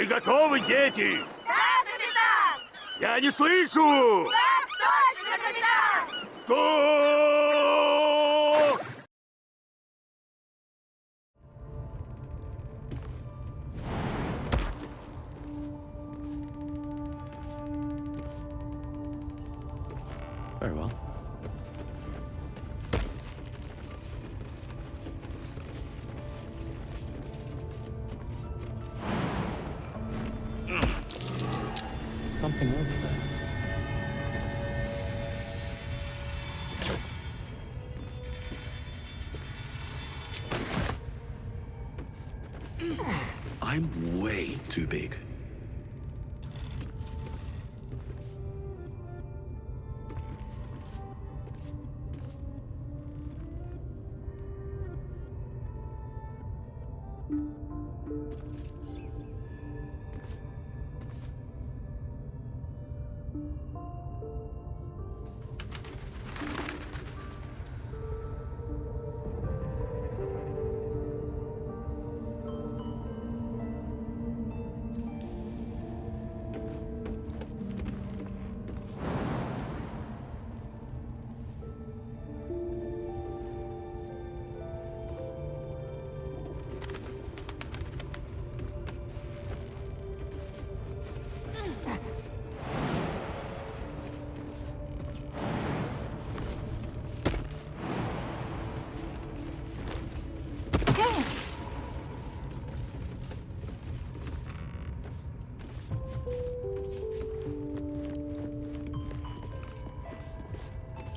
Вы готовы, дети? Да, капитан! Я не слышу! Так точно, капитан! Го! Very well. Something over there. I'm way too big.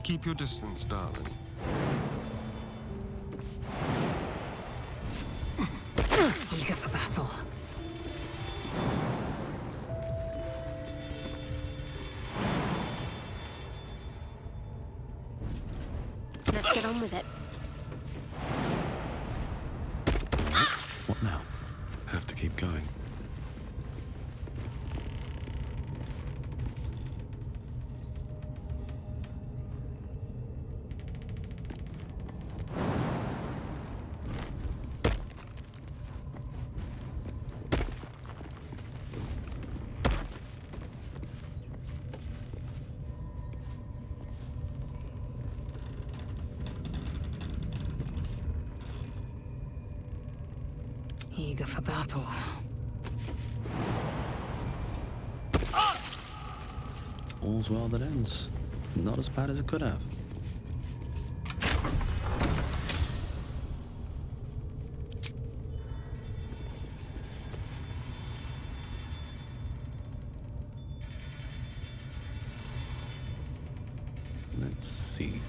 Keep your distance, darling. Eager for battle. Let's get on with it. What now? Have to keep going. Eager for battle. All's well that ends. Not as bad as it could have. Let's see.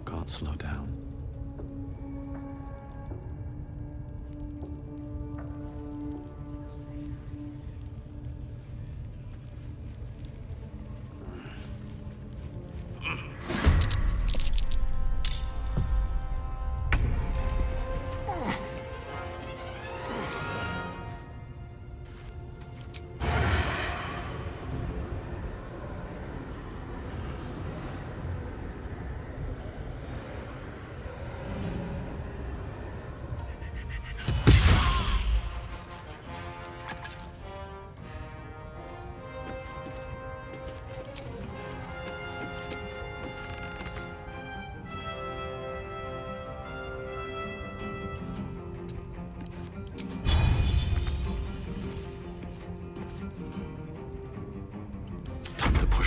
Can't slow down.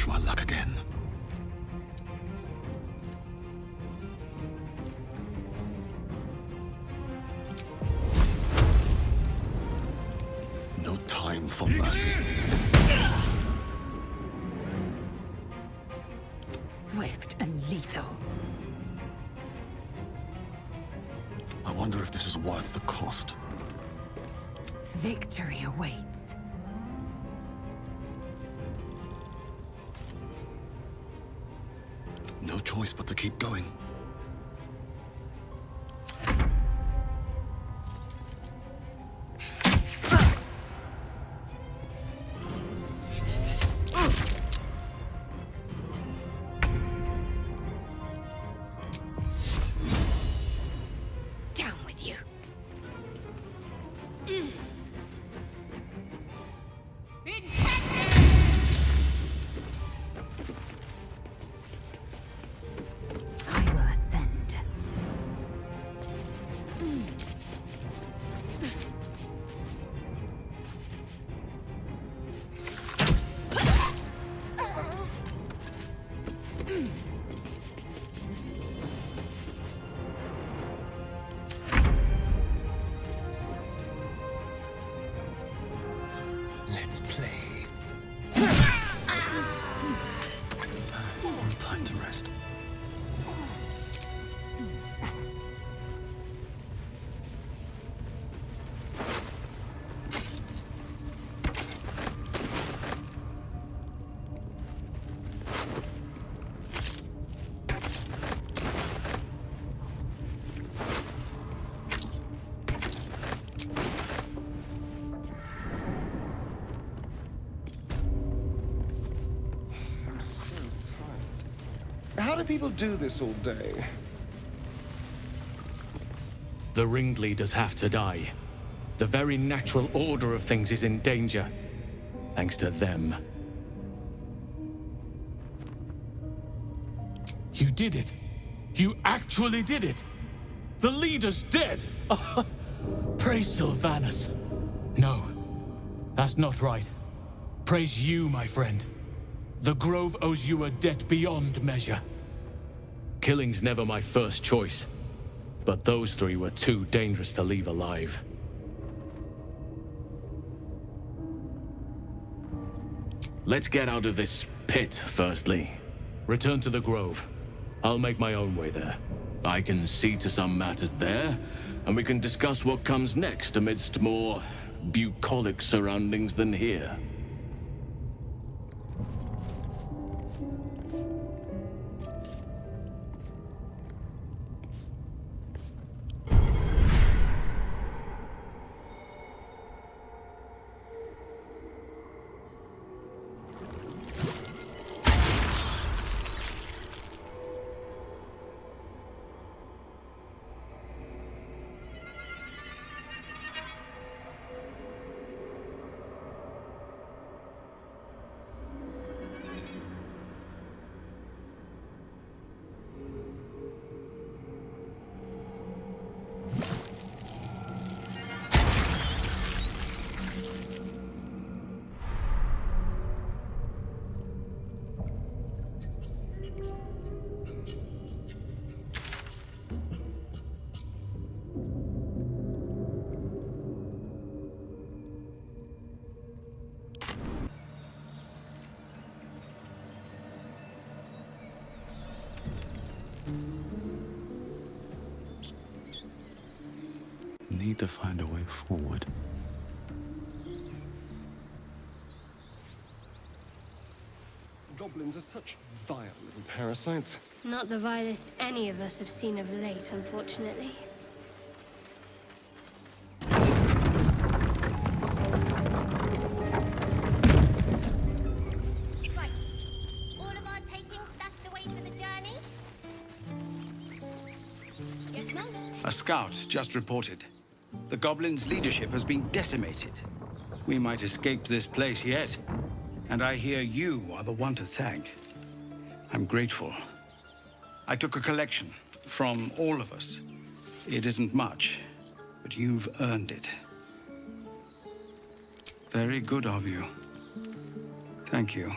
push my luck again. No time for mercy. Swift and lethal. I wonder if this is worth the cost. Victory awaits. No choice but to keep going. Down with you. I will ascend. Let's play. Time to rest. How do people do this all day? The ringleaders have to die. The very natural order of things is in danger. Thanks to them. You did it! You actually did it! The leader's dead! Praise Sylvanus. No, that's not right. Praise you, my friend. The Grove owes you a debt beyond measure. Killing's never my first choice, but those three were too dangerous to leave alive. Let's get out of this pit, firstly. Return to the Grove. I'll make my own way there. I can see to some matters there, and we can discuss what comes next amidst more bucolic surroundings than here. Need to find a way forward. Goblins are such vile little parasites. Not the vilest any of us have seen of late, unfortunately. Right. All of our taking stashed away for the journey? Yes, no? A scout just reported. The goblins' leadership has been decimated. We might escape this place yet. And I hear you are the one to thank. I'm grateful. I took a collection from all of us. It isn't much, but you've earned it. Very good of you. Thank you.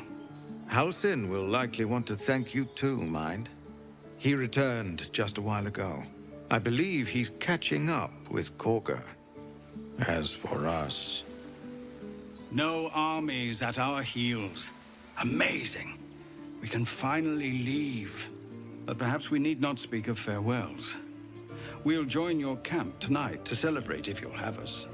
Halsin will likely want to thank you too, mind. He returned just a while ago. I believe he's catching up with Korga. As for us... No armies at our heels. Amazing. We can finally leave. But perhaps we need not speak of farewells. We'll join your camp tonight to celebrate if you'll have us.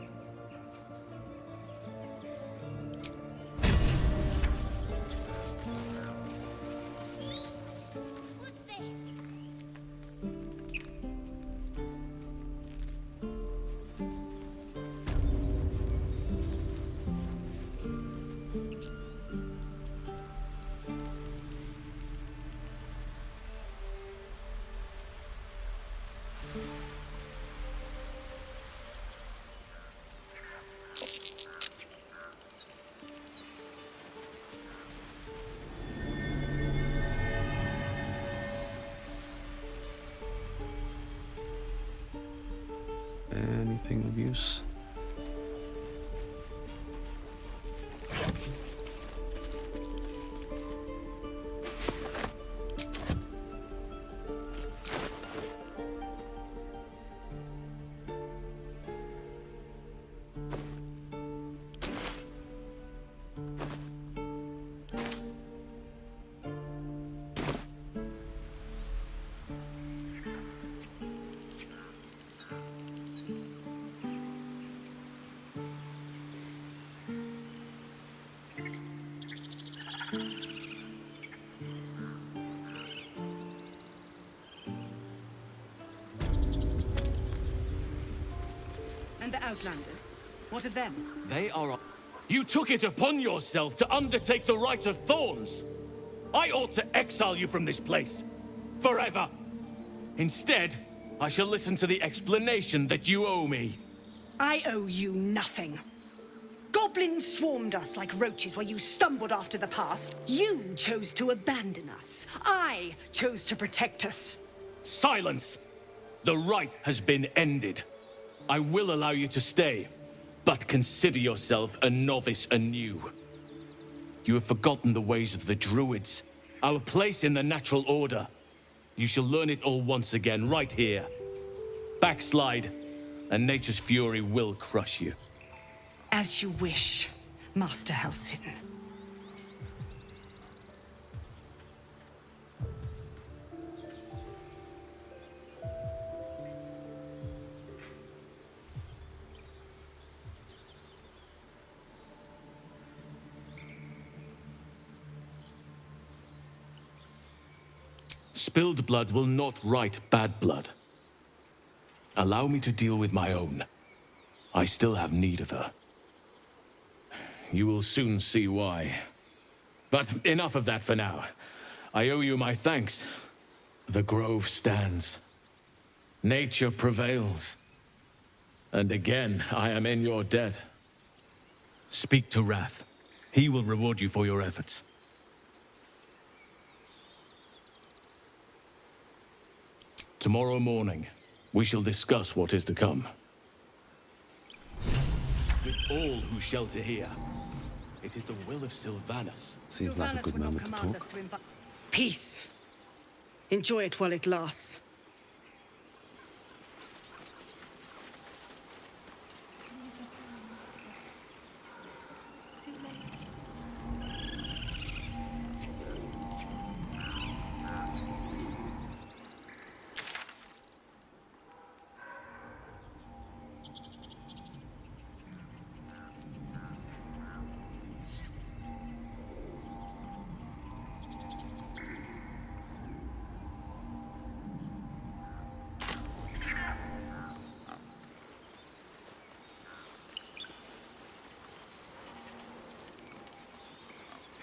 Anything of use? And the Outlanders? What of them? They are... You took it upon yourself to undertake the Rite of Thorns! I ought to exile you from this place. Forever! Instead, I shall listen to the explanation that you owe me. I owe you nothing. Goblins swarmed us like roaches while you stumbled after the past. You chose to abandon us. I chose to protect us. Silence! The rite has been ended. I will allow you to stay, but consider yourself a novice anew. You have forgotten the ways of the Druids, our place in the natural order. You shall learn it all once again, right here. Backslide, and nature's fury will crush you. As you wish, Master Halsin. Spilled blood will not right bad blood. Allow me to deal with my own. I still have need of her. You will soon see why. But enough of that for now. I owe you my thanks. The grove stands. Nature prevails. And again, I am in your debt. Speak to Wrath. He will reward you for your efforts. Tomorrow morning, we shall discuss what is to come. With all who shelter here, it is the will of Sylvanas. Seems like a good moment to talk. Peace. Enjoy it while it lasts.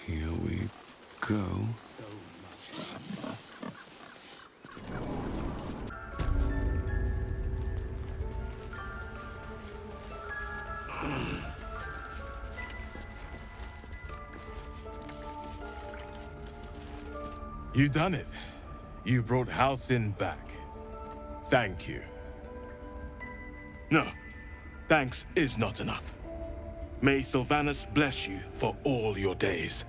Here we go. You done it. You brought Halsin back. Thank you. No, thanks is not enough. May Sylvanas bless you for all your days.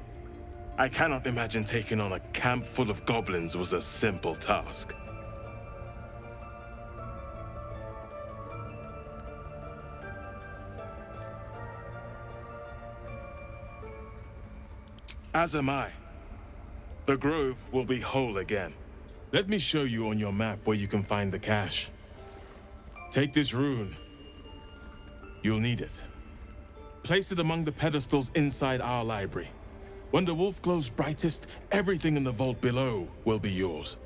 I cannot imagine taking on a camp full of goblins was a simple task. As am I. The grove will be whole again. Let me show you on your map where you can find the cache. Take this rune. You'll need it. Place it among the pedestals inside our library. When the wolf glows brightest, everything in the vault below will be yours.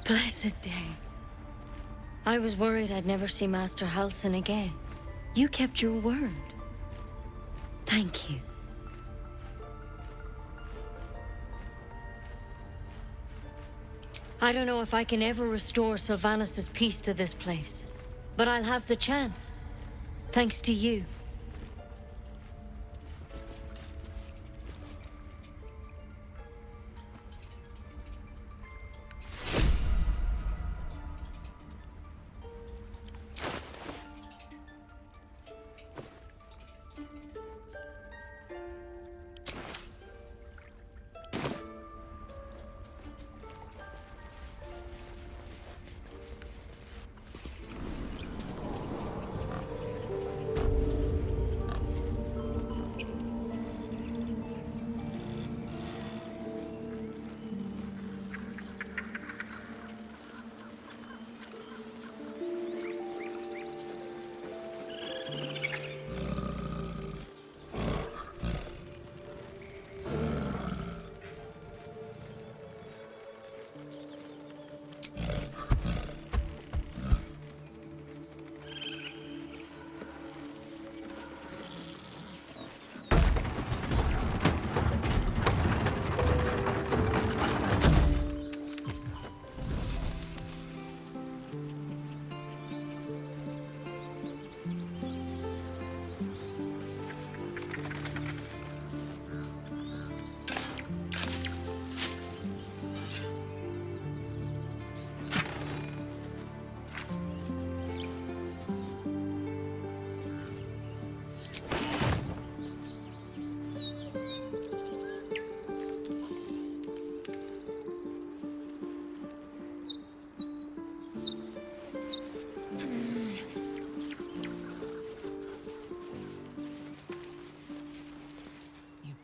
Blessed day. I was worried I'd never see Master Halsin again. You kept your word. Thank you. I don't know if I can ever restore Sylvanus' peace to this place, but I'll have the chance. Thanks to you.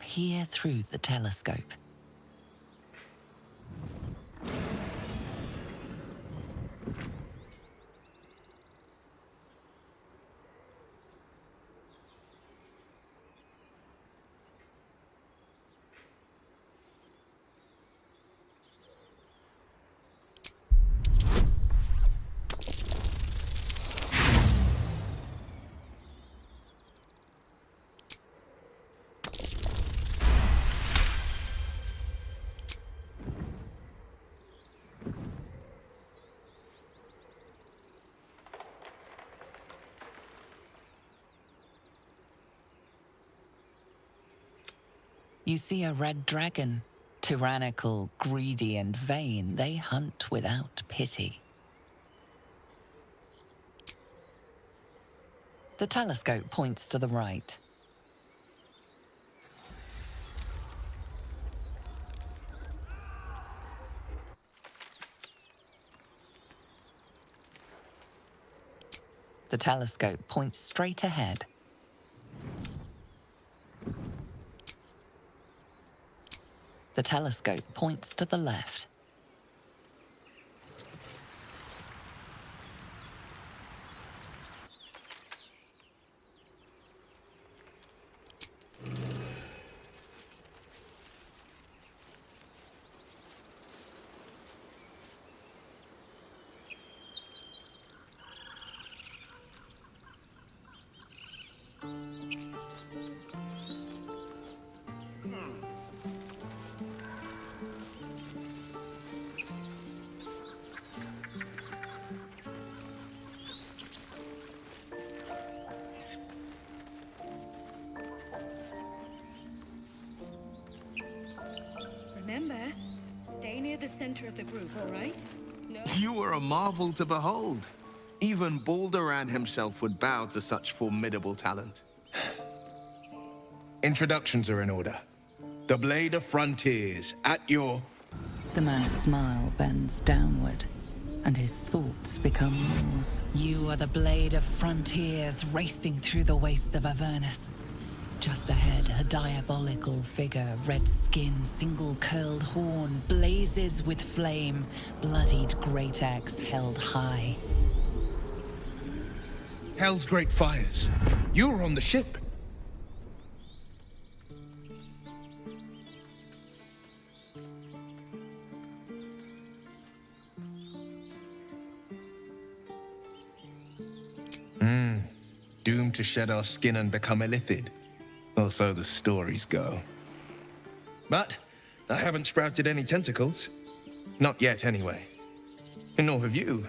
Peer through the telescope. You see a red dragon. Tyrannical, greedy, and vain, they hunt without pity. The telescope points to the right. The telescope points straight ahead. The telescope points to the left. Remember, stay near the center of the group, all right? No. You were a marvel to behold. Even Baldur himself would bow to such formidable talent. Introductions are in order. The Blade of Frontiers, at your... The man's smile bends downward, and his thoughts become yours. You are the Blade of Frontiers racing through the wastes of Avernus. Just ahead, a diabolical figure, red skin, single-curled horn, blazes with flame, bloodied great axe held high. Hell's great fires. You were on the ship. Doomed to shed our skin and become illithid. Or so the stories go. But I haven't sprouted any tentacles. Not yet, anyway. And nor have you.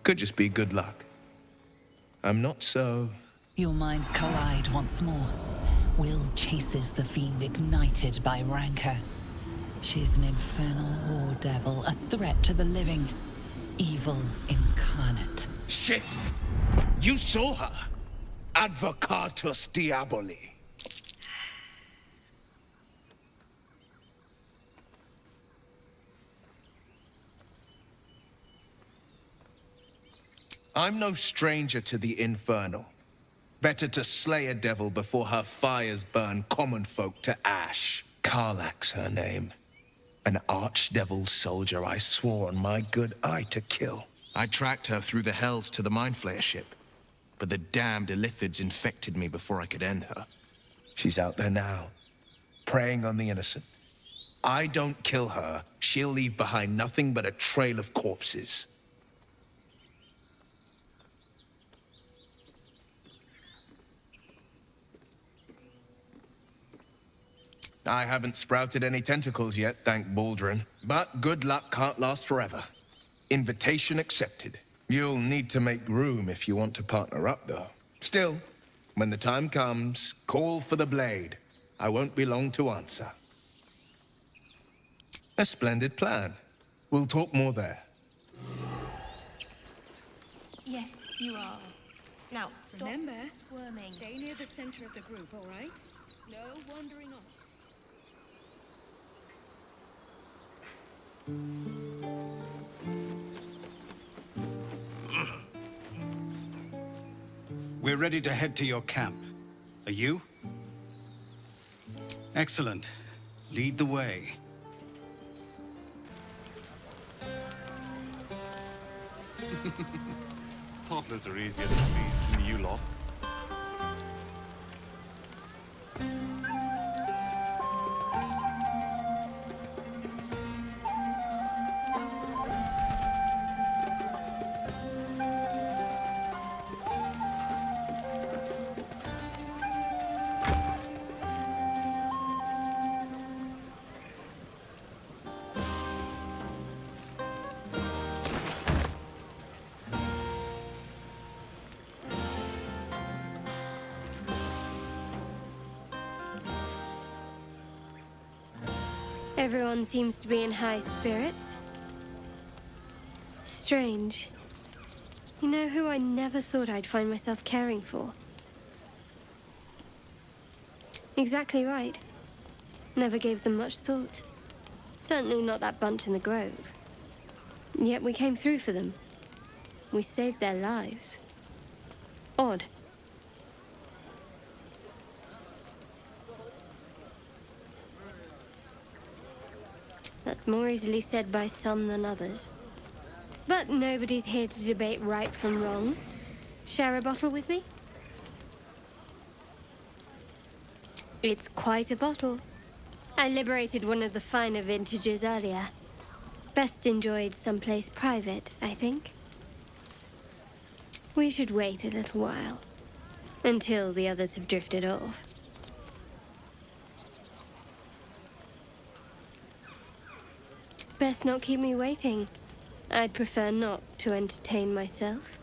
Could just be good luck. I'm not so... Your minds collide once more. Will chases the fiend ignited by rancor. She's an infernal war devil, a threat to the living. Evil incarnate. Shit! You saw her! Advocatus Diaboli. I'm no stranger to the infernal. Better to slay a devil before her fires burn common folk to ash. Karlak's her name. An archdevil soldier I swore on my good eye to kill. I tracked her through the hells to the Mindflayer ship, but the damned illithids infected me before I could end her. She's out there now, preying on the innocent. I don't kill her, she'll leave behind nothing but a trail of corpses. I haven't sprouted any tentacles yet, thank Baldur, but good luck can't last forever. Invitation accepted. You'll need to make room if you want to partner up, though. Still, when the time comes, call for the blade. I won't be long to answer. A splendid plan. We'll talk more there. Yes, you are. Now, stop Remember, squirming. stay near the center of the group, all right? No wandering off. We're ready to head to your camp. Are you? Excellent. Lead the way. Toddlers are easier to please than you lot. Everyone seems to be in high spirits. Strange. You know who I never thought I'd find myself caring for? Exactly right. Never gave them much thought. Certainly not that bunch in the grove. Yet we came through for them. We saved their lives. Odd. That's more easily said by some than others. But nobody's here to debate right from wrong. Share a bottle with me? It's quite a bottle. I liberated one of the finer vintages earlier. Best enjoyed someplace private, I think. We should wait a little while. Until the others have drifted off. Best not keep me waiting. I'd prefer not to entertain myself.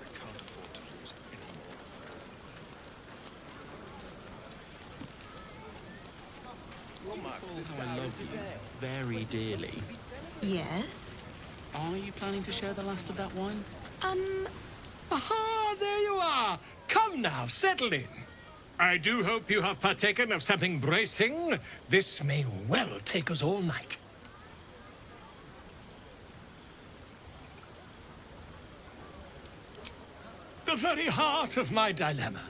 I can't afford to lose any more of how I love you very dearly. Yes? Are you planning to share the last of that wine? Aha, there you are. Come now, settle in. I do hope you have partaken of something bracing. This may well take us all night. The very heart of my dilemma.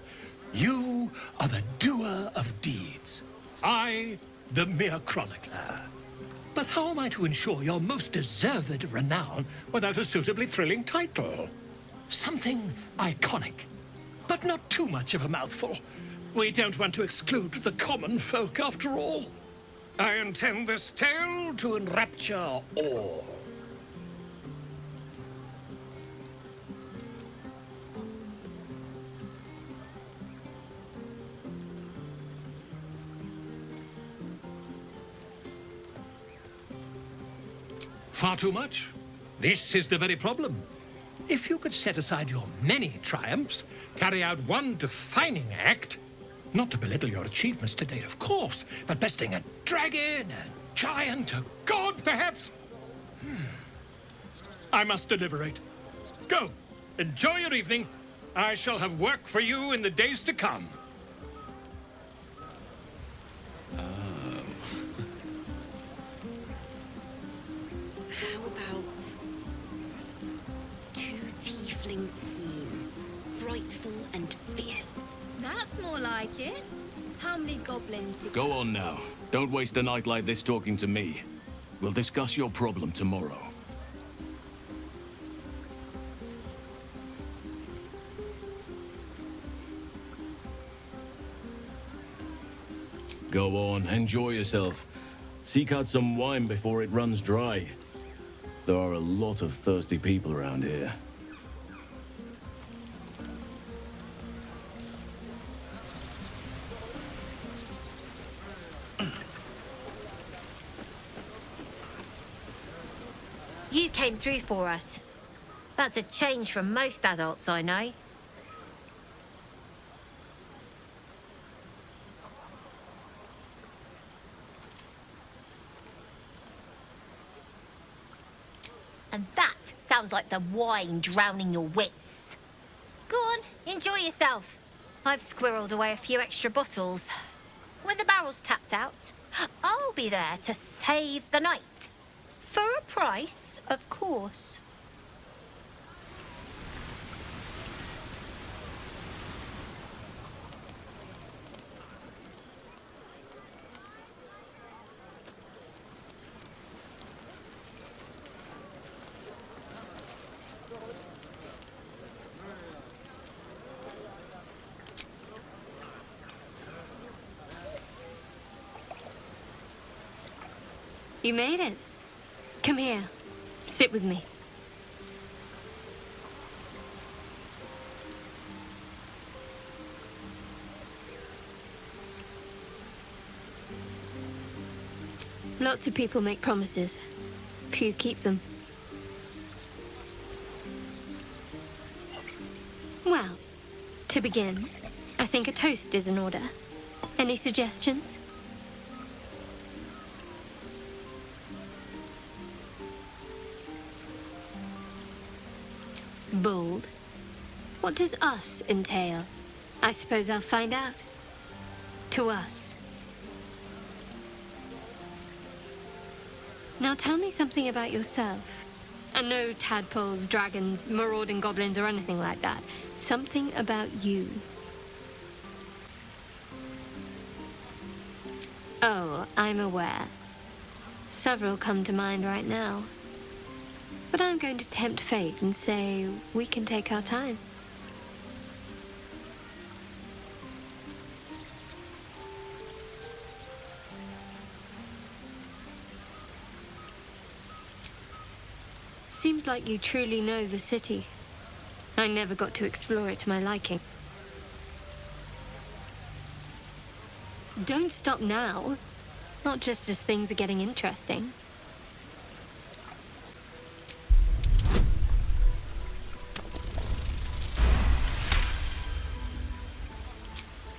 You are the doer of deeds. I, the mere chronicler. But how am I to ensure your most deserved renown without a suitably thrilling title? Something iconic, but not too much of a mouthful. We don't want to exclude the common folk, after all. I intend this tale to enrapture all. Far too much? This is the very problem. If you could set aside your many triumphs, carry out one defining act, not to belittle your achievements to date, of course, but besting a dragon, a giant, a god, perhaps? I must deliberate. Go, enjoy your evening. I shall have work for you in the days to come. How about two tiefling queens, frightful and fierce? That's more like it. How many goblins did Go on now. Don't waste a night like this talking to me. We'll discuss your problem tomorrow. Go on, enjoy yourself. Seek out some wine before it runs dry. There are a lot of thirsty people around here. You came through for us. That's a change from most adults I know. And that sounds like the wine drowning your wits. Go on, enjoy yourself. I've squirreled away a few extra bottles. When the barrel's tapped out, I'll be there to save the night. For a price, of course. You made it. Come here. Sit with me. Lots of people make promises. Few keep them. Well, to begin, I think a toast is in order. Any suggestions? Bold. What does us entail? I suppose I'll find out. To us. Now tell me something about yourself. And no tadpoles, dragons, marauding goblins, or anything like that. Something about you. Oh, I'm aware. Several come to mind right now. But I'm going to tempt fate and say we can take our time. Seems like you truly know the city. I never got to explore it to my liking. Don't stop now. Not just as things are getting interesting.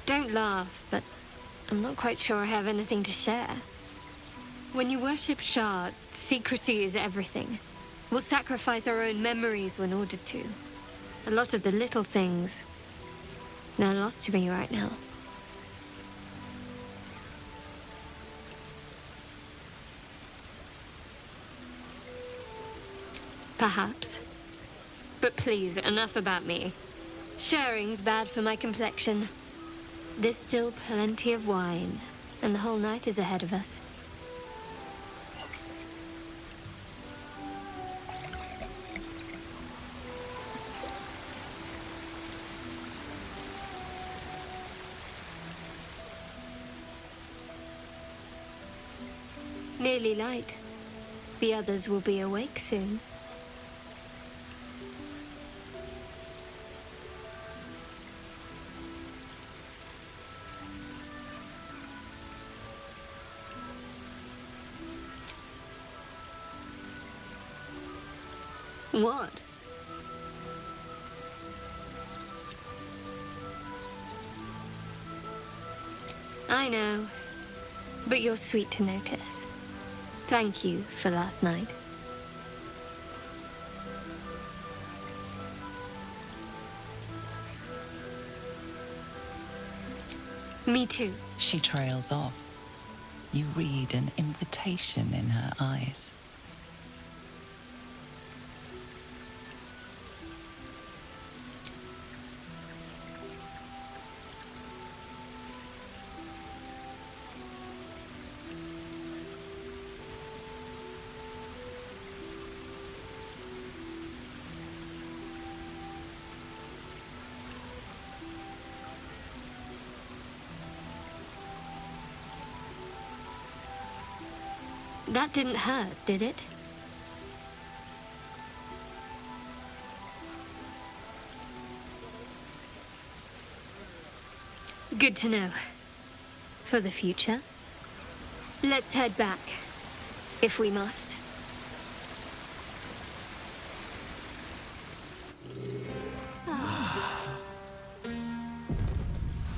Don't laugh, but I'm not quite sure I have anything to share. When you worship Shah, secrecy is everything. We'll sacrifice our own memories when ordered to. A lot of the little things, they're lost to me right now. Perhaps. But please, enough about me. Sharing's bad for my complexion. There's still plenty of wine, and the whole night is ahead of us. Nearly light. The others will be awake soon. What? I know, but you're sweet to notice. Thank you for last night. Me too. She trails off. You read an invitation in her eyes. That didn't hurt, did it? Good to know. For the future. Let's head back, if we must.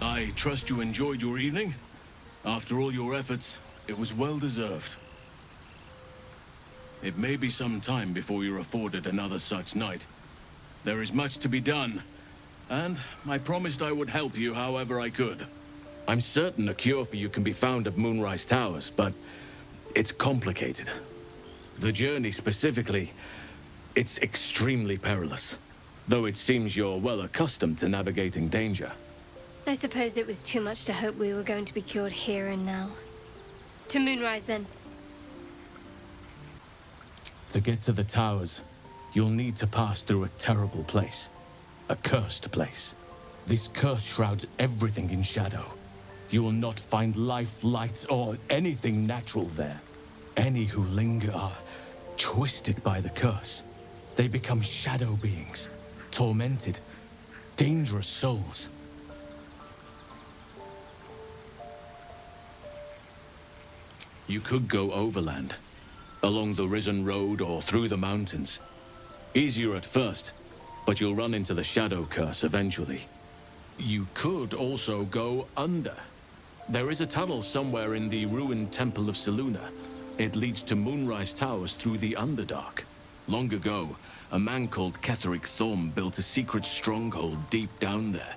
I trust you enjoyed your evening. After all your efforts, it was well deserved. It may be some time before you're afforded another such night. There is much to be done, and I promised I would help you however I could. I'm certain a cure for you can be found at Moonrise Towers, but it's complicated. The journey specifically, it's extremely perilous, though it seems you're well accustomed to navigating danger. I suppose it was too much to hope we were going to be cured here and now. To Moonrise, then. To get to the towers, you'll need to pass through a terrible place. A cursed place. This curse shrouds everything in shadow. You will not find life, light, or anything natural there. Any who linger are twisted by the curse. They become shadow beings, tormented, dangerous souls. You could go overland, along the Risen Road or through the mountains. Easier at first, but you'll run into the shadow curse eventually. You could also go under. There is a tunnel somewhere in the ruined Temple of Selûne. It leads to Moonrise Towers through the Underdark. Long ago, a man called Ketheric Thorm built a secret stronghold deep down there,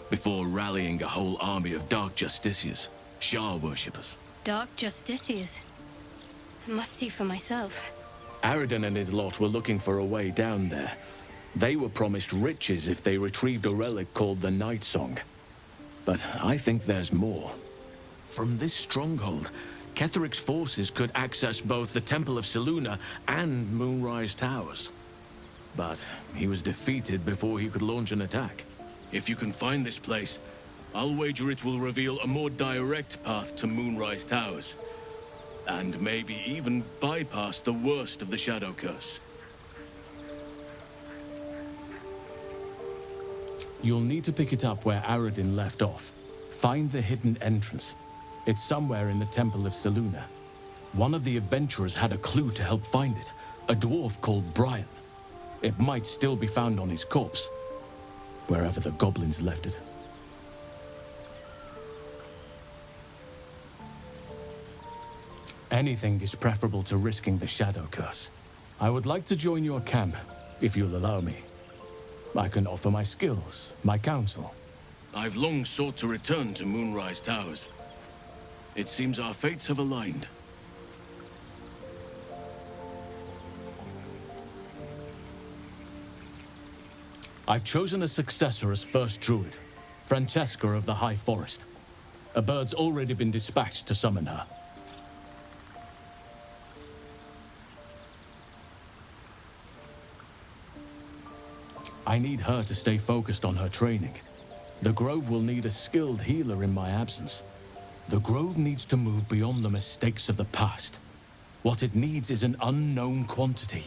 before rallying a whole army of Dark Justiciars, Shah worshippers. Dark Justiciars. I must see for myself. Aradin and his lot were looking for a way down there. They were promised riches if they retrieved a relic called the Night Song. But I think there's more. From this stronghold, Ketheric's forces could access both the Temple of Selûne and Moonrise Towers. But he was defeated before he could launch an attack. If you can find this place, I'll wager it will reveal a more direct path to Moonrise Towers. And maybe even bypass the worst of the Shadow Curse. You'll need to pick it up where Aradin left off. Find the hidden entrance. It's somewhere in the Temple of Selûne. One of the adventurers had a clue to help find it. A dwarf called Brian. It might still be found on his corpse, wherever the goblins left it. Anything is preferable to risking the shadow curse. I would like to join your camp, if you'll allow me. I can offer my skills, my counsel. I've long sought to return to Moonrise Towers. It seems our fates have aligned. I've chosen a successor as first druid, Francesca of the High Forest. A bird's already been dispatched to summon her. I need her to stay focused on her training. The Grove will need a skilled healer in my absence. The Grove needs to move beyond the mistakes of the past. What it needs is an unknown quantity.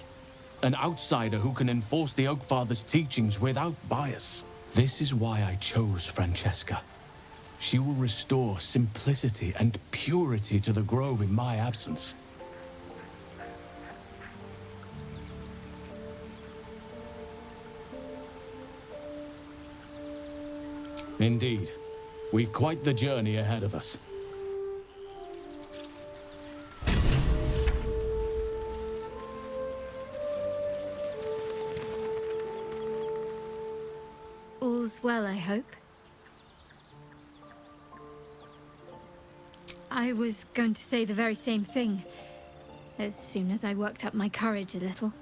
An outsider who can enforce the Oakfather's teachings without bias. This is why I chose Francesca. She will restore simplicity and purity to the Grove in my absence. Indeed. We've quite the journey ahead of us. All's well, I hope. I was going to say the very same thing, as soon as I worked up my courage a little.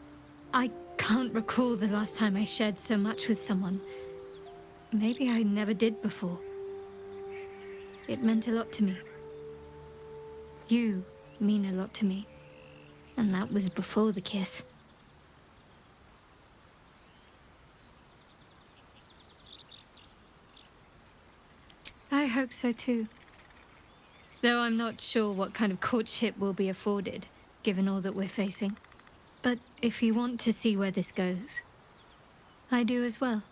I can't recall the last time I shared so much with someone. Maybe I never did before. It meant a lot to me. You mean a lot to me. And that was before the kiss. I hope so too. Though I'm not sure what kind of courtship will be afforded, given all that we're facing. But if you want to see where this goes, I do as well.